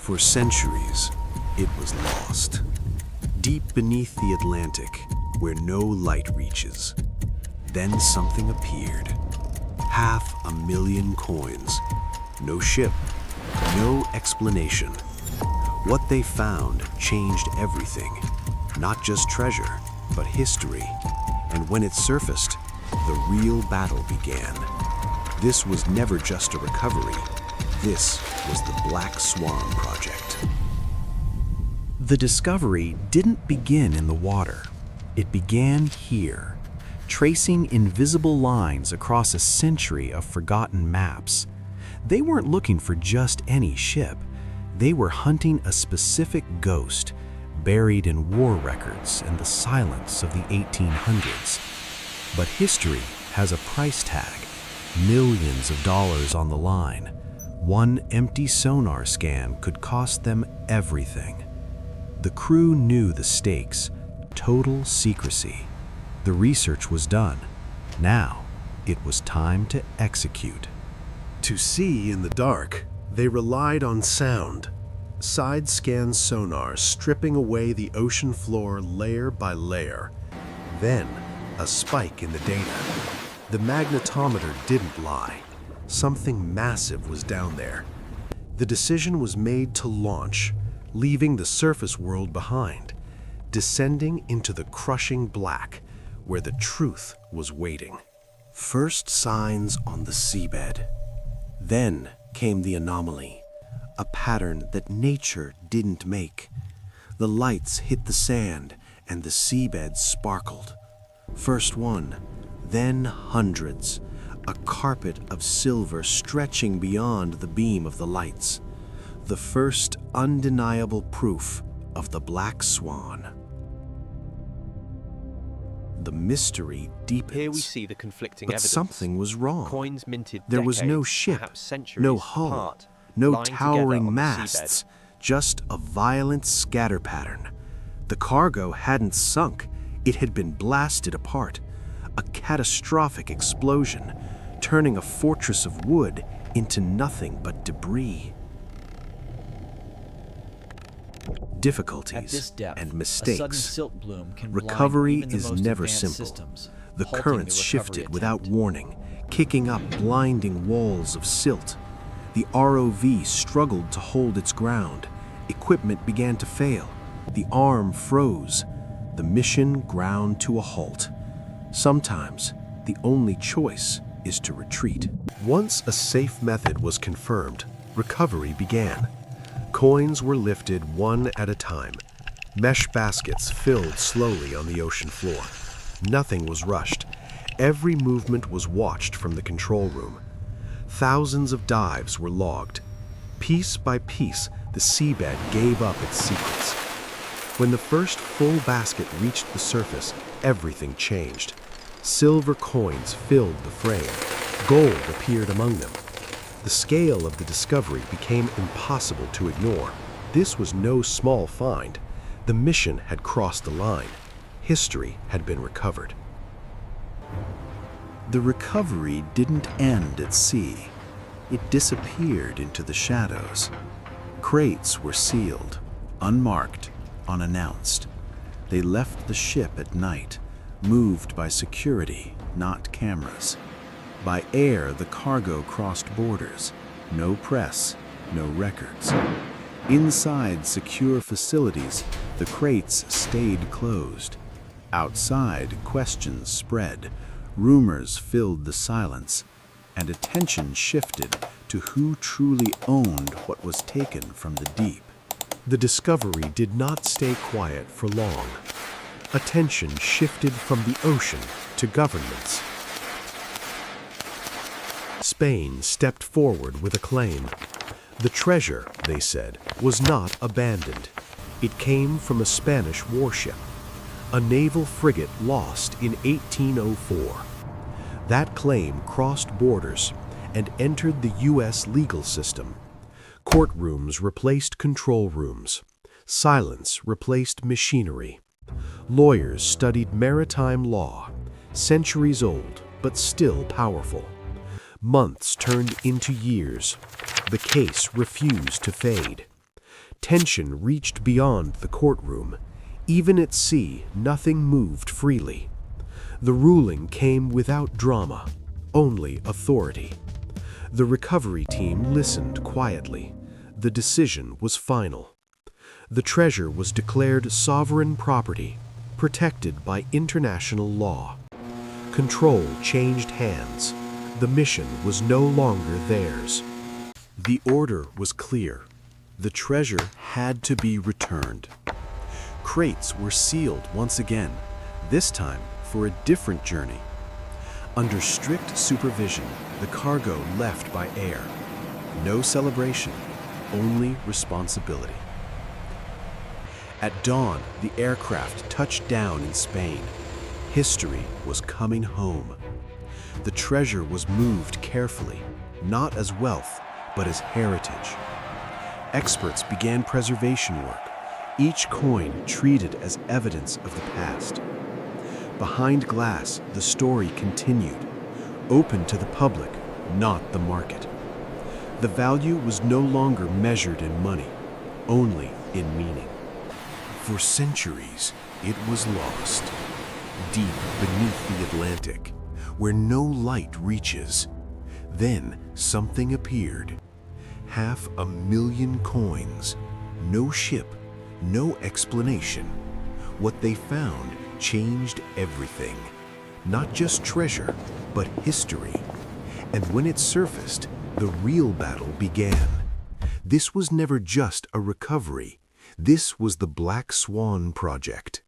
For centuries, it was lost. Deep beneath the Atlantic, where no light reaches. Then something appeared. 500,000 coins. No ship, no explanation. What they found changed everything. Not just treasure, but history. And when it surfaced, the real battle began. This was never just a recovery. This was the Black Swan Project. The discovery didn't begin in the water. It began here, tracing invisible lines across a century of forgotten maps. They weren't looking for just any ship. They were hunting a specific ghost, buried in war records and the silence of the 1800s. But history has a price tag, millions of dollars on the line. One empty sonar scan could cost them everything. The crew knew the stakes, total secrecy. The research was done. Now, it was time to execute. To see in the dark, they relied on sound. Side-scan sonar stripping away the ocean floor layer by layer. Then, a spike in the data. The magnetometer didn't lie. Something massive was down there. The decision was made to launch, leaving the surface world behind, descending into the crushing black, where the truth was waiting. First signs on the seabed. Then came the anomaly, a pattern that nature didn't make. The lights hit the sand, and the seabed sparkled. First one, then hundreds, a carpet of silver stretching beyond the beam of the lights. The first undeniable proof of the Black Swan. The mystery deepens. Here we see the conflicting but evidence. something was wrong. Coins minted There was no decades, ship, perhaps centuries no hull, apart, no lying together on towering the masts, seabed. just a violent scatter pattern. The cargo hadn't sunk, it had been blasted apart. A catastrophic explosion, turning a fortress of wood into nothing but debris. Difficulties At this depth, and a sudden mistakes. silt bloom can Recovery blind even is the most never advanced simple. systems, The halting currents the shifted recovery without attempt. warning, kicking up blinding walls of silt. The ROV struggled to hold its ground. Equipment began to fail. The arm froze. The mission ground to a halt. Sometimes, the only choice is to retreat. Once a safe method was confirmed, recovery began. Coins were lifted one at a time. Mesh baskets filled slowly on the ocean floor. Nothing was rushed. Every movement was watched from the control room. Thousands of dives were logged. Piece by piece, the seabed gave up its secrets. When the first full basket reached the surface, everything changed. Silver coins filled the frame. Gold appeared among them. The scale of the discovery became impossible to ignore. This was no small find. The mission had crossed the line. History had been recovered. The recovery didn't end at sea. It disappeared into the shadows. Crates were sealed, unmarked, unannounced. They left the ship at night, moved by security, not cameras. By air, the cargo crossed borders. No press, no records. Inside secure facilities, the crates stayed closed. Outside, questions spread. Rumors filled the silence, and attention shifted to who truly owned what was taken from the deep. The discovery did not stay quiet for long. Attention shifted from the ocean to governments. Spain stepped forward with a claim. The treasure, they said, was not abandoned. It came from a Spanish warship, a naval frigate lost in 1804. That claim crossed borders and entered the U.S. legal system. Courtrooms replaced control rooms. Silence replaced machinery. Lawyers studied maritime law, centuries old but still powerful. Months turned into years. The case refused to fade. Tension reached beyond the courtroom. Even at sea, nothing moved freely. The ruling came without drama, only authority. The recovery team listened quietly. The decision was final. The treasure was declared sovereign property, protected by international law. Control changed hands. The mission was no longer theirs. The order was clear. The treasure had to be returned. Crates were sealed once again, this time for a different journey. Under strict supervision, the cargo left by air. No celebration, only responsibility. At dawn, the aircraft touched down in Spain. History was coming home. The treasure was moved carefully, not as wealth, but as heritage. Experts began preservation work, each coin treated as evidence of the past. Behind glass, the story continued, open to the public, not the market. The value was no longer measured in money, only in meaning. For centuries, it was lost, deep beneath the Atlantic, where no light reaches. Then something appeared. 500,000 coins, no ship, no explanation. What they found changed everything. Not just treasure, but history. And when it surfaced, the real battle began. This was never just a recovery. This was the Black Swan Project.